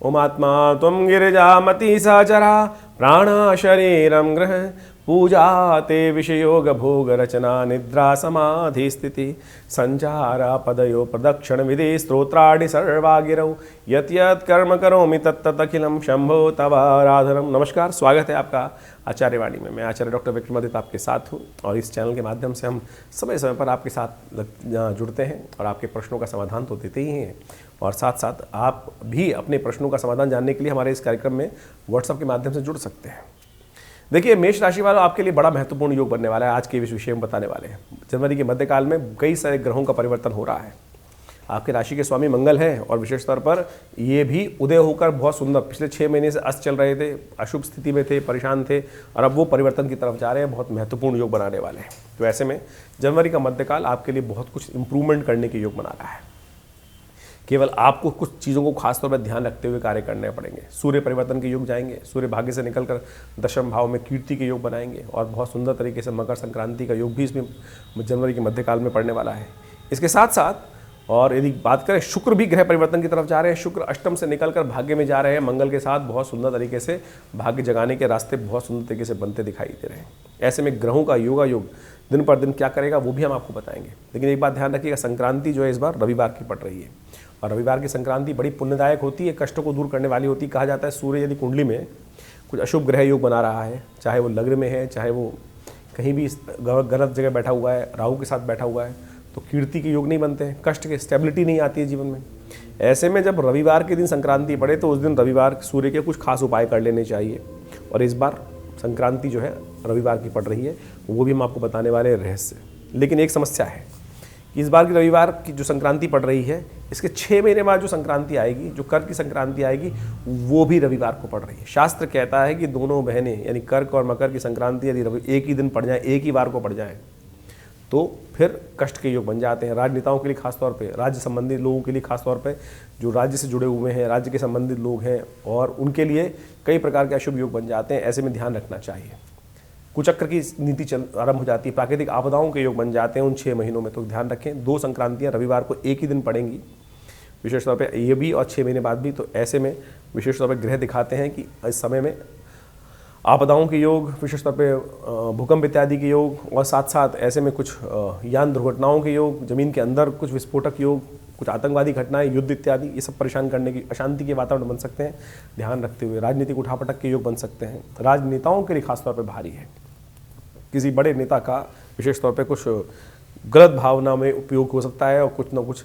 उमात्मा त्वं गिरिजामति सहचरा प्राण शरीरं गृह पूजा ते विषयोग भोग रचना निद्रा समाधि स्थिति संचारा पदयो प्रदक्षिण विधि स्तोत्राणि सर्वा गिरौ यत् यत् कर्म करोमि तत्तत् अखिलं शंभो तव आराधनम। नमस्कार, स्वागत है आपका आचार्यवाणी में। मैं आचार्य डॉक्टर विक्रमादित्य आपके साथ हूँ और इस चैनल के माध्यम से हम समय समय पर आपके साथ जुड़ते हैं और आपके प्रश्नों का समाधान तो देते ही हैं और साथ साथ आप भी अपने प्रश्नों का समाधान जानने के लिए हमारे इस कार्यक्रम में व्हाट्सएप के माध्यम से जुड़ सकते हैं। देखिए, मेष राशि वालों, आपके लिए बड़ा महत्वपूर्ण योग बनने वाला है। आज के इस विषय में बताने वाले हैं। जनवरी के मध्यकाल में कई सारे ग्रहों का परिवर्तन हो रहा है। आपके राशि के स्वामी मंगल हैं और विशेष तौर पर ये भी उदय होकर बहुत सुंदर पिछले 6 महीने से अस्त चल रहे थे, अशुभ स्थिति में थे, परेशान थे और अब वो परिवर्तन की तरफ जा रहे हैं। बहुत महत्वपूर्ण योग बनाने वाले हैं। तो ऐसे में जनवरी का मध्यकाल आपके लिए बहुत कुछ इंप्रूवमेंट करने के योग बना रहा है। केवल आपको कुछ चीज़ों को खासतौर पर ध्यान रखते हुए कार्य करने पड़ेंगे। सूर्य परिवर्तन के योग जाएंगे, सूर्य भाग्य से निकलकर दशम भाव में कीर्ति के योग बनाएंगे और बहुत सुंदर तरीके से मकर संक्रांति का योग भी इसमें जनवरी के मध्यकाल में पड़ने वाला है। इसके साथ साथ और यदि बात करें, शुक्र भी ग्रह परिवर्तन की तरफ जा रहे हैं। शुक्र अष्टम से निकलकर भाग्य में जा रहे हैं। मंगल के साथ बहुत सुंदर तरीके से भाग्य जगाने के रास्ते बहुत सुंदर तरीके से बनते दिखाई दे रहे हैं। ऐसे में ग्रहों का योग दिन पर दिन क्या करेगा वो भी हम आपको बताएंगे। लेकिन एक बात ध्यान रखिएगा, संक्रांति जो है इस बार रविवार की पड़ रही है और रविवार की संक्रांति बड़ी पुण्यदायक होती है, कष्टों को दूर करने वाली होती है। कहा जाता है सूर्य यदि कुंडली में कुछ अशुभ ग्रह योग बना रहा है, चाहे वो लग्न में है, चाहे वो कहीं भी गलत जगह बैठा हुआ है, राहु के साथ बैठा हुआ है, तो कीर्ति के योग नहीं बनते हैं, कष्ट के स्टेबिलिटी नहीं आती है जीवन में। ऐसे में जब रविवार के दिन संक्रांति पड़े तो उस दिन रविवार सूर्य के कुछ खास उपाय कर लेने चाहिए। और इस बार संक्रांति जो है रविवार की पड़ रही है, वो भी हम आपको बताने वाले रहस्य। लेकिन एक समस्या है कि इस बार की रविवार की जो संक्रांति पड़ रही है, इसके 6 महीने बाद जो संक्रांति आएगी, जो कर्क की संक्रांति आएगी, वो भी रविवार को पड़ रही है। शास्त्र कहता है कि दोनों बहनें यानी कर्क और मकर की संक्रांति यदि एक ही दिन पड़ जाए, एक ही बार को पड़ जाए, तो फिर कष्ट के योग बन जाते हैं। राजनेताओं के लिए खासतौर पे, राज्य संबंधित लोगों के लिए खासतौर पे, जो राज्य से जुड़े हुए हैं, राज्य के संबंधित लोग हैं, और उनके लिए कई प्रकार के अशुभ योग बन जाते हैं। ऐसे में ध्यान रखना चाहिए। कुचक्र की नीति आरंभ हो जाती है, प्राकृतिक आपदाओं के योग बन जाते हैं उन 6 महीनों में। तो ध्यान रखें, 2 संक्रांतियाँ रविवार को एक ही दिन पड़ेंगी, विशेष तौर पे ये भी और 6 महीने बाद भी। तो ऐसे में विशेष तौर पे ग्रह दिखाते हैं कि इस समय में आपदाओं के योग, विशेष तौर पे भूकंप इत्यादि के योग, और साथ साथ ऐसे में कुछ यान दुर्घटनाओं के योग, जमीन के अंदर कुछ विस्फोटक योग, कुछ आतंकवादी घटनाएं, युद्ध इत्यादि, ये सब परेशान करने की, अशांति के वातावरण बन सकते हैं। ध्यान रखते हुए राजनीतिक उठापटक के योग बन सकते हैं। राजनेताओं के लिए खासतौर पर भारी है। किसी बड़े नेता का विशेष तौर पे कुछ गलत भावना में उपयोग हो सकता है और कुछ ना कुछ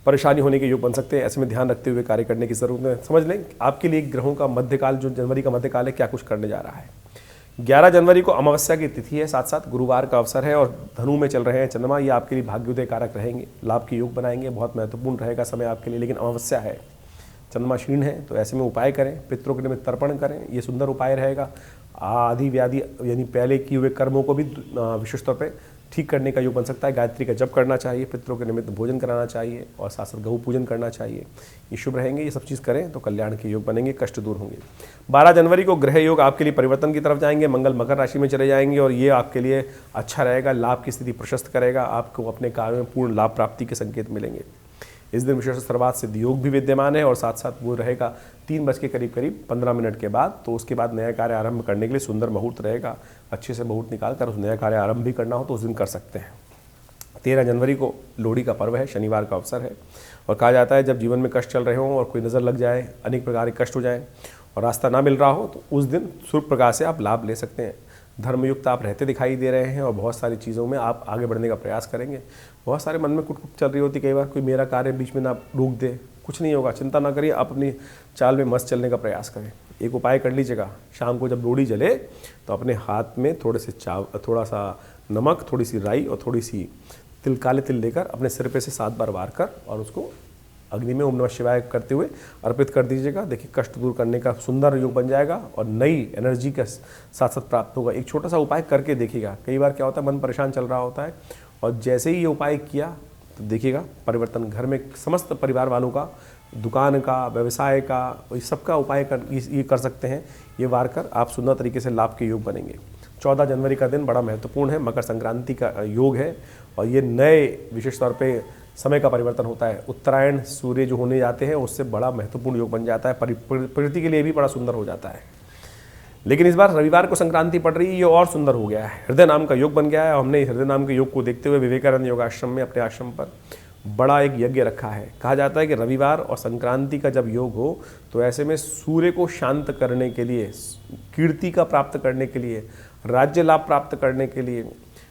परेशानी होने के योग बन सकते हैं। ऐसे में ध्यान रखते हुए कार्य करने की जरूरत है। समझ लें आपके लिए ग्रहों का मध्यकाल, जो जनवरी का मध्यकाल है, क्या कुछ करने जा रहा है। 11 जनवरी को अमावस्या की तिथि है, साथ साथ गुरुवार का अवसर है और धनु में चल रहे हैं चंद्रमा। ये आपके लिए भाग्योदय कारक रहेंगे, लाभ के योग बनाएंगे। बहुत महत्वपूर्ण रहेगा समय आपके लिए। लेकिन अमावस्या है, चंद्रमा क्षीण है, तो ऐसे में उपाय करें, पितरों के निमित्त तर्पण करें, ये सुंदर उपाय रहेगा। आदि व्याधि यानी पहले किए हुए कर्मों को भी विशेष तौर पे ठीक करने का योग बन सकता है। गायत्री का जप करना चाहिए, पितरों के निमित्त भोजन कराना चाहिए और साथ साथ गौ पूजन करना चाहिए। ये शुभ रहेंगे। ये सब चीज़ करें तो कल्याण के योग बनेंगे, कष्ट दूर होंगे। 12 जनवरी को ग्रह योग आपके लिए परिवर्तन की तरफ जाएंगे। मंगल मकर राशि में चले जाएंगे और ये आपके लिए अच्छा रहेगा, लाभ की स्थिति प्रशस्त करेगा। आपको अपने कार्य में पूर्ण लाभ प्राप्ति के संकेत मिलेंगे। इस दिन विशेष सर्वात सिद्ध योग भी विद्यमान है और साथ साथ वो रहेगा 3 बज के करीब 15 मिनट के बाद। तो उसके बाद नया कार्य आरंभ करने के लिए सुंदर मुहूर्त रहेगा। अच्छे से मुहूर्त निकाल कर उस नया कार्य आरंभ भी करना हो तो उस दिन कर सकते हैं। 13 जनवरी को लोहड़ी का पर्व है, शनिवार का अवसर है और कहा जाता है जब जीवन में कष्ट चल रहे हों और कोई नज़र लग जाए, अनेक प्रकार के कष्ट हो जाएँ और रास्ता ना मिल रहा हो, तो उस दिन सूर्य प्रकाश से आप लाभ ले सकते हैं। धर्मयुक्त आप रहते दिखाई दे रहे हैं और बहुत सारी चीज़ों में आप आगे बढ़ने का प्रयास करेंगे। बहुत सारे मन में कुट चल रही होती, कई बार कोई मेरा कार्य बीच में ना रोक दे। कुछ नहीं होगा, चिंता ना करिए, आप अपनी चाल में मस्त चलने का प्रयास करें। एक उपाय कर लीजिएगा, शाम को जब लोहड़ी जले तो अपने हाथ में थोड़ा सा नमक, थोड़ी सी राई और थोड़ी सी काले तिल लेकर अपने सिर पे से 7 बार वार कर और उसको अग्नि में ओम नमः शिवाय करते हुए अर्पित कर दीजिएगा। देखिए कष्ट दूर करने का सुंदर योग बन जाएगा और नई एनर्जी का साथ साथ प्राप्त होगा। एक छोटा सा उपाय करके देखिएगा। कई बार क्या होता है, मन परेशान चल रहा होता है और जैसे ही ये उपाय किया तो देखिएगा परिवर्तन। घर में समस्त परिवार वालों का, दुकान का, व्यवसाय का, इस सब का उपाय ये कर सकते हैं। ये वार कर आप सुंदर तरीके से लाभ के योग बनेंगे। 14 जनवरी का दिन बड़ा महत्वपूर्ण है, मकर संक्रांति का योग है और ये नए विशेष तौर पे समय का परिवर्तन होता है। उत्तरायण सूर्य जो होने जाते हैं उससे बड़ा महत्वपूर्ण योग बन जाता है, प्रकृति के लिए भी बड़ा सुंदर हो जाता है। लेकिन इस बार रविवार को संक्रांति पड़ रही है, ये और सुंदर हो गया है, हृदय नाम का योग बन गया है। और हमने हृदय नाम के योग को देखते हुए विवेकानंद योग आश्रम में अपने आश्रम पर बड़ा एक यज्ञ रखा है। कहा जाता है कि रविवार और संक्रांति का जब योग हो तो ऐसे में सूर्य को शांत करने के लिए, कीर्ति का प्राप्त करने के लिए, राज्य लाभ प्राप्त करने के लिए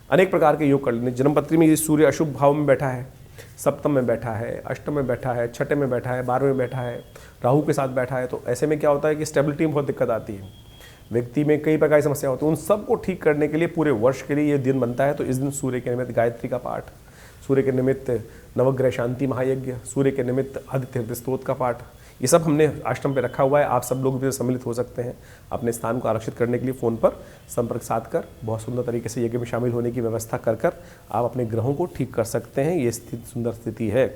अनेक प्रकार के योग कर लेने। जन्मपत्री में ये सूर्य अशुभ भाव में बैठा है, सप्तम में बैठा है, अष्टम में बैठा है, छठे में बैठा है, 12वें में बैठा है, राहु के साथ बैठा है, तो ऐसे में क्या होता है कि स्टेबिलिटी में बहुत दिक्कत आती है, व्यक्ति में कई प्रकार की समस्या होती है। उन सबको ठीक करने के लिए पूरे वर्ष के लिए ये दिन बनता है। तो इस दिन सूर्य के निमित्त गायत्री का पाठ, सूर्य के निमित्त नवग्रह शांति महायज्ञ, सूर्य के निमित्त आदित्य हृदय स्तोत्र का पाठ, ये सब हमने आश्रम पे रखा हुआ है। आप सब लोग भी सम्मिलित हो सकते हैं। अपने स्थान को आरक्षित करने के लिए फ़ोन पर संपर्क साध कर बहुत सुंदर तरीके से यज्ञ में शामिल होने की व्यवस्था कर आप अपने ग्रहों को ठीक कर सकते हैं। ये स्थिति सुंदर स्थिति है।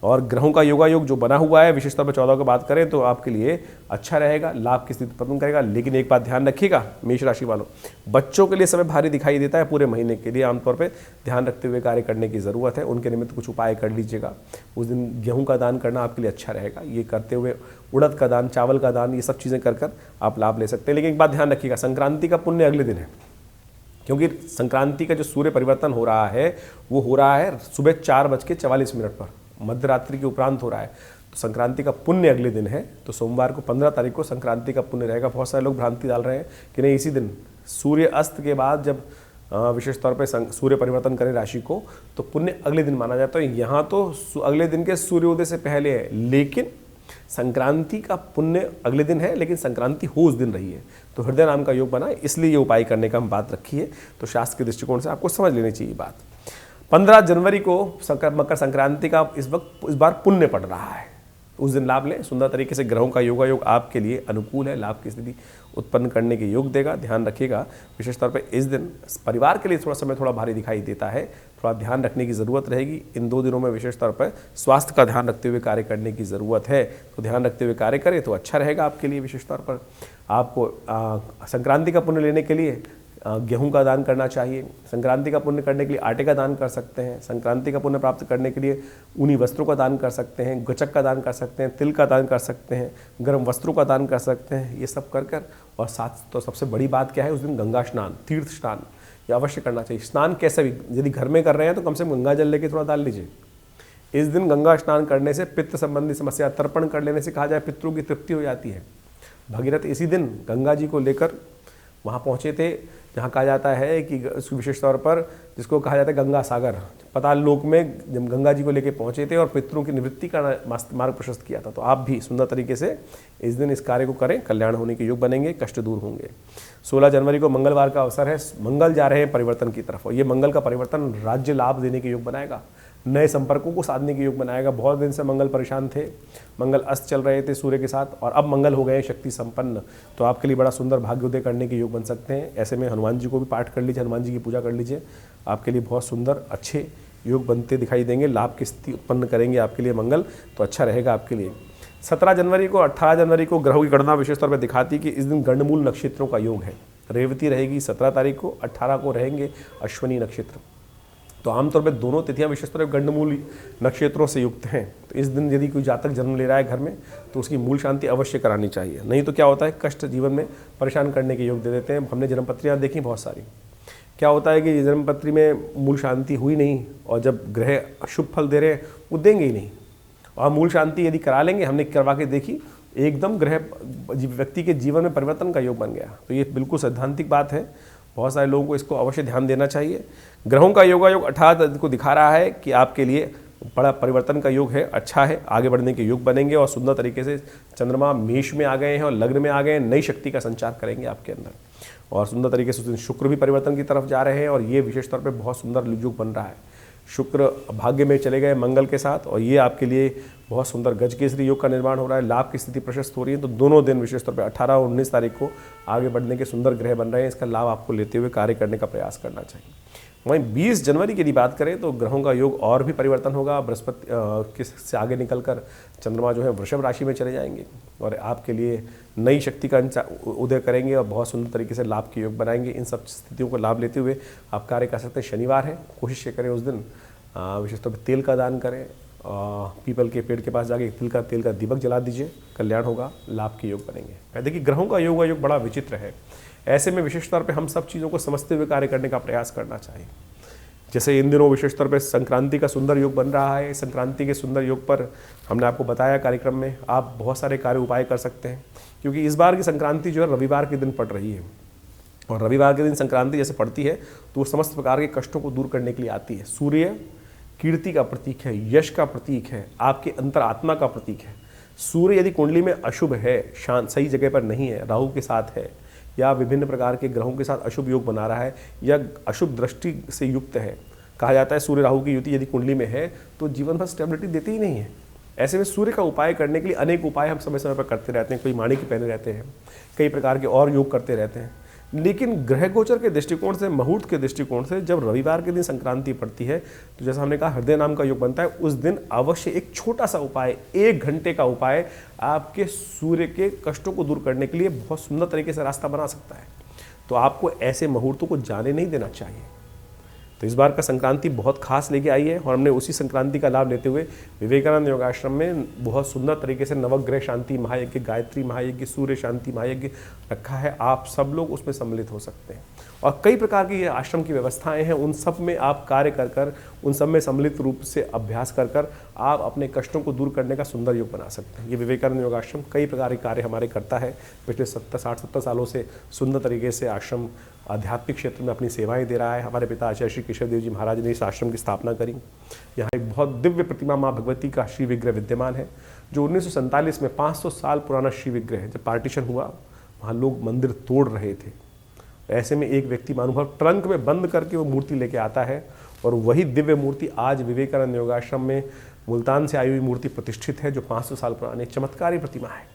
और ग्रहों का योगायोग जो बना हुआ है, विशेष तौर पर 14 की बात करें तो आपके लिए अच्छा रहेगा, लाभ की स्थिति उत्पन्न करेगा। लेकिन एक बात ध्यान रखिएगा मेष राशि वालों, बच्चों के लिए समय भारी दिखाई देता है पूरे महीने के लिए। आमतौर पे ध्यान रखते हुए कार्य करने की ज़रूरत है। उनके निमित्त कुछ उपाय कर लीजिएगा। उस दिन गेहूं का दान करना आपके लिए अच्छा रहेगा। ये करते हुए उड़द का दान, चावल का दान, ये सब चीज़ें कर आप लाभ ले सकते हैं। लेकिन एक बात ध्यान रखिएगा, संक्रांति का पुण्य अगले दिन है, क्योंकि संक्रांति का जो सूर्य परिवर्तन हो रहा है वो हो रहा है सुबह 4:44 पर, मध्य रात्रि के उपरांत हो रहा है। तो संक्रांति का पुण्य अगले दिन है। तो सोमवार को 15 तारीख को संक्रांति का पुण्य रहेगा। बहुत सारे लोग भ्रांति डाल रहे हैं कि नहीं, इसी दिन सूर्य अस्त के बाद जब विशेष तौर पे सूर्य परिवर्तन करे राशि को तो पुण्य अगले दिन माना जाता है। यहाँ तो अगले दिन के सूर्योदय से पहले है, लेकिन संक्रांति का पुण्य अगले दिन है, लेकिन संक्रांति हो उस दिन रही है। तो हृदय नाम का योग बना, इसलिए ये उपाय करने का हम बात रखी है। तो शास्त्र के दृष्टिकोण से आपको समझ लेनी चाहिए बात। 15 जनवरी को मकर संक्रांति का इस बार पुण्य पड़ रहा है। उस दिन लाभ लें। सुंदर तरीके से ग्रहों का योगायोग आपके लिए अनुकूल है, लाभ की स्थिति उत्पन्न करने के योग देगा। ध्यान रखिएगा विशेष तौर पे इस दिन परिवार के लिए थोड़ा समय थोड़ा भारी दिखाई देता है, थोड़ा ध्यान रखने की ज़रूरत रहेगी। इन 2 दिनों में विशेष तौर पर स्वास्थ्य का ध्यान रखते हुए कार्य करने की ज़रूरत है। तो ध्यान रखते हुए कार्य करें तो अच्छा रहेगा आपके लिए। विशेष तौर पर आपको संक्रांति का पुण्य लेने के लिए गेहूं का दान करना चाहिए। संक्रांति का पुण्य करने के लिए आटे का दान कर सकते हैं। संक्रांति का पुण्य प्राप्त करने के लिए ऊनी वस्त्रों का दान कर सकते हैं, गचक का दान कर सकते हैं, तिल का दान कर सकते हैं, गर्म वस्त्रों का दान कर सकते हैं। ये सब कर और साथ तो सबसे बड़ी बात क्या है, उस दिन गंगा स्नान, तीर्थ स्नान ये अवश्य करना चाहिए। स्नान कैसे भी, यदि घर में कर रहे हैं तो कम से कम गंगा जल लेके थोड़ा डाल लीजिए। इस दिन गंगा स्नान करने से पित्त संबंधी समस्या, तर्पण कर लेने से कहा जाए पितरों की तृप्ति हो जाती है। भगीरथ इसी दिन गंगा जी को लेकर वहाँ पहुँचे थे, जहाँ कहा जाता है कि विशेष तौर पर जिसको कहा जाता है गंगा सागर, पाताल लोक में जब गंगा जी को लेकर पहुँचे थे और पितरों की निवृत्ति का मार्ग प्रशस्त किया था। तो आप भी सुंदर तरीके से इस दिन इस कार्य को करें, कल्याण होने के योग बनेंगे, कष्ट दूर होंगे। 16 जनवरी को मंगलवार का अवसर है, मंगल जा रहे हैं परिवर्तन की तरफ, और ये मंगल का परिवर्तन राज्य लाभ देने के योग बनाएगा, नए संपर्कों को साधने के योग बनाएगा। बहुत दिन से मंगल परेशान थे, मंगल अस्त चल रहे थे सूर्य के साथ, और अब मंगल हो गए शक्ति संपन्न। तो आपके लिए बड़ा सुंदर भाग्योदय करने के योग बन सकते हैं। ऐसे में हनुमान जी को भी पाठ कर लीजिए, हनुमान जी की पूजा कर लीजिए, आपके लिए बहुत सुंदर अच्छे योग बनते दिखाई देंगे, लाभ की स्थिति उत्पन्न करेंगे आपके लिए मंगल, तो अच्छा रहेगा आपके लिए। 17 जनवरी को 18 जनवरी को ग्रहों की गणना विशेष तौर पर दिखाती कि इस दिन गंडमूल नक्षत्रों का योग है। रेवती रहेगी 17 तारीख को, 18 को रहेंगे अश्विनी नक्षत्र। तो आमतौर पर दोनों तिथियां विशेष तौर पर गंडमूल नक्षत्रों से युक्त हैं। तो इस दिन यदि कोई जातक जन्म ले रहा है घर में तो उसकी मूल शांति अवश्य करानी चाहिए, नहीं तो क्या होता है कष्ट जीवन में परेशान करने के योग दे देते हैं। हमने जन्मपत्रियाँ देखी बहुत सारी, क्या होता है कि जन्मपत्री में मूल शांति हुई नहीं, और जब ग्रह शुभ फल दे रहे हैं वो देंगे ही नहीं। और मूल शांति यदि करा लेंगे, हमने करवा के देखी, एकदम ग्रह व्यक्ति के जीवन में परिवर्तन का योग बन गया। तो ये बिल्कुल सैद्धांतिक बात है, बहुत सारे लोगों को इसको अवश्य ध्यान देना चाहिए। ग्रहों का योगायोग 18 को दिखा रहा है कि आपके लिए बड़ा परिवर्तन का योग है, अच्छा है, आगे बढ़ने के योग बनेंगे। और सुंदर तरीके से चंद्रमा मेष में आ गए हैं और लग्न में आ गए हैं, नई शक्ति का संचार करेंगे आपके अंदर। और सुंदर तरीके से शुक्र भी परिवर्तन की तरफ जा रहे हैं, और ये विशेष तौर पर बहुत सुंदर योग बन रहा है। शुक्र भाग्य में चले गए मंगल के साथ, और ये आपके लिए बहुत सुंदर गजकेसरी योग का निर्माण हो रहा है, लाभ की स्थिति प्रशस्त हो रही है। तो दोनों दिन विशेष तौर पे 18 और 19 तारीख को आगे बढ़ने के सुंदर ग्रह बन रहे हैं, इसका लाभ आपको लेते हुए कार्य करने का प्रयास करना चाहिए। वहीं 20 जनवरी की यदि बात करें तो ग्रहों का योग और भी परिवर्तन होगा। बृहस्पति से आगे निकलकर चंद्रमा जो है वृषभ राशि में चले जाएंगे और आपके लिए नई शक्ति का उदय करेंगे और बहुत सुंदर तरीके से लाभ के योग बनाएंगे। इन सब स्थितियों को लाभ लेते हुए आप कार्य कर सकते हैं। शनिवार है, कोशिश करें उस दिन विशेष तौर पर तेल का दान करें। पीपल के पेड़ के पास जाके तेल का दीपक जला दीजिए, कल्याण होगा, लाभ के योग बनेंगे। देखिए ग्रहों का योग बड़ा विचित्र है। ऐसे में विशेष तौर पे हम सब चीज़ों को समझते हुए कार्य करने का प्रयास करना चाहिए। जैसे इन दिनों विशेष तौर पे संक्रांति का सुंदर योग बन रहा है। संक्रांति के सुंदर योग पर हमने आपको बताया कार्यक्रम में, आप बहुत सारे कार्य उपाय कर सकते हैं, क्योंकि इस बार की संक्रांति जो है रविवार के दिन पड़ रही है। और रविवार के दिन संक्रांति जैसे पड़ती है तो वो समस्त प्रकार के कष्टों को दूर करने के लिए आती है। सूर्य कीर्ति का प्रतीक है, यश का प्रतीक है, आपके अंतरात्मा का प्रतीक है। सूर्य यदि कुंडली में अशुभ है, शांत सही जगह पर नहीं है, राहु के साथ है या विभिन्न प्रकार के ग्रहों के साथ अशुभ योग बना रहा है या अशुभ दृष्टि से युक्त है, कहा जाता है सूर्य राहु की युति यदि कुंडली में है तो जीवन भर स्टेबिलिटी देती ही नहीं है। ऐसे में सूर्य का उपाय करने के लिए अनेक उपाय हम समय समय पर करते रहते हैं। कोई माणिक्य पहने रहते हैं, कई प्रकार के और योग करते रहते हैं। लेकिन ग्रह गोचर के दृष्टिकोण से, मुहूर्त के दृष्टिकोण से, जब रविवार के दिन संक्रांति पड़ती है तो जैसा हमने कहा हृदय नाम का योग बनता है, उस दिन अवश्य एक छोटा सा उपाय, 1 घंटे का उपाय आपके सूर्य के कष्टों को दूर करने के लिए बहुत सुंदर तरीके से रास्ता बना सकता है। तो आपको ऐसे मुहूर्तों को जाने नहीं देना चाहिए। तो इस बार का संक्रांति बहुत खास लेके आई है और हमने उसी संक्रांति का लाभ लेते हुए विवेकानंद योगाश्रम में बहुत सुंदर तरीके से नवग्रह शांति महायज्ञ, गायत्री महायज्ञ, सूर्य शांति महायज्ञ रखा है। आप सब लोग उसमें सम्मिलित हो सकते हैं और कई प्रकार की ये आश्रम की व्यवस्थाएं हैं, उन सब में आप कार्य कर उन सब में सम्मिलित रूप से अभ्यास कर आप अपने कष्टों को दूर करने का सुंदर योग बना सकते हैं। ये विवेकानंद योगाश्रम कई प्रकार के कार्य हमारे करता है। पिछले 60-70 सालों से सुंदर तरीके से आश्रम आध्यात्मिक क्षेत्र में अपनी सेवाएं दे रहा है। हमारे पिता आचार्य श्री केशव देव जी महाराज ने इस आश्रम की स्थापना करी। यहाँ एक बहुत दिव्य प्रतिमा माँ भगवती का श्री विग्रह विद्यमान है, जो 1947 में 500 साल पुराना श्री विग्रह है। जब पार्टीशन हुआ वहाँ लोग मंदिर तोड़ रहे थे, ऐसे में एक व्यक्ति मानुभव ट्रंक में बंद करके वो मूर्ति लेके आता है और वही दिव्य मूर्ति आज विवेकानंद योगाश्रम में मुल्तान से आई हुई मूर्ति प्रतिष्ठित है, जो 500 साल पुरानी चमत्कारी प्रतिमा है।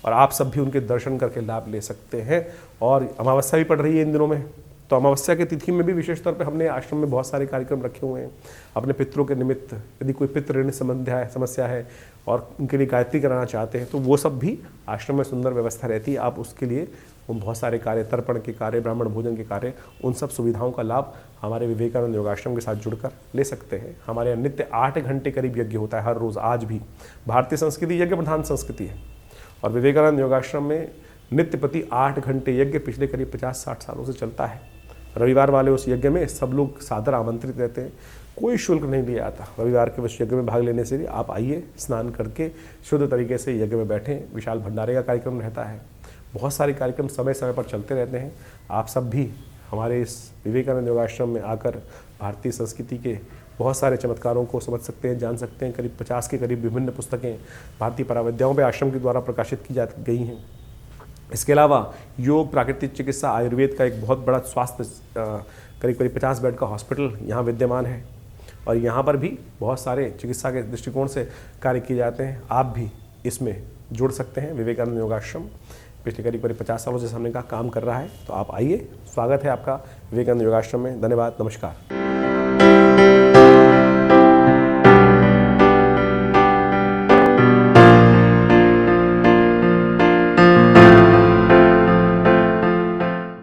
और आप सब भी उनके दर्शन करके लाभ ले सकते हैं। और अमावस्या भी पड़ रही है इन दिनों में, तो अमावस्या की तिथि में भी विशेष तौर पे हमने आश्रम में बहुत सारे कार्यक्रम रखे हुए हैं। अपने पितरों के निमित्त यदि कोई पितृ ऋण समस्या है और उनके लिए गायत्री कराना चाहते हैं तो वो सब भी आश्रम में सुंदर व्यवस्था रहती है। आप उसके लिए बहुत सारे कार्य, तर्पण के कार्य, ब्राह्मण भोजन के कार्य, उन सब सुविधाओं का लाभ हमारे विवेकानंद योगाश्रम के साथ जुड़कर ले सकते हैं। हमारे यहाँ नित्य 8 घंटे करीब यज्ञ होता है हर रोज़। आज भी भारतीय संस्कृति यज्ञ प्रधान संस्कृति है और विवेकानंद योगाश्रम में नित्य प्रति 8 घंटे यज्ञ पिछले करीब 50-60 सालों से चलता है। रविवार वाले उस यज्ञ में सब लोग सादर आमंत्रित रहते हैं, कोई शुल्क नहीं लिया जाता। रविवार के उस यज्ञ में भाग लेने से आप आइए, स्नान करके शुद्ध तरीके से यज्ञ में बैठें। विशाल भंडारे का कार्यक्रम रहता है। बहुत सारे कार्यक्रम समय समय पर चलते रहते हैं। आप सब भी हमारे इस विवेकानंद योगाश्रम में आकर भारतीय संस्कृति के बहुत सारे चमत्कारों को समझ सकते हैं, जान सकते हैं। करीब 50 के करीब विभिन्न पुस्तकें भारतीय पराविद्याओं पे आश्रम के द्वारा प्रकाशित की जा गई हैं। इसके अलावा योग, प्राकृतिक चिकित्सा, आयुर्वेद का एक बहुत बड़ा स्वास्थ्य करीब 50 बेड का हॉस्पिटल यहाँ विद्यमान है और यहाँ पर भी बहुत सारे चिकित्सा के दृष्टिकोण से कार्य किए जाते हैं। आप भी इसमें जुड़ सकते हैं। विवेकानंद योगाश्रम पिछले करीब 50 सालों से हमने का काम कर रहा है, तो आप आइए, स्वागत है आपका विवेकानंद योगाश्रम में। धन्यवाद, नमस्कार।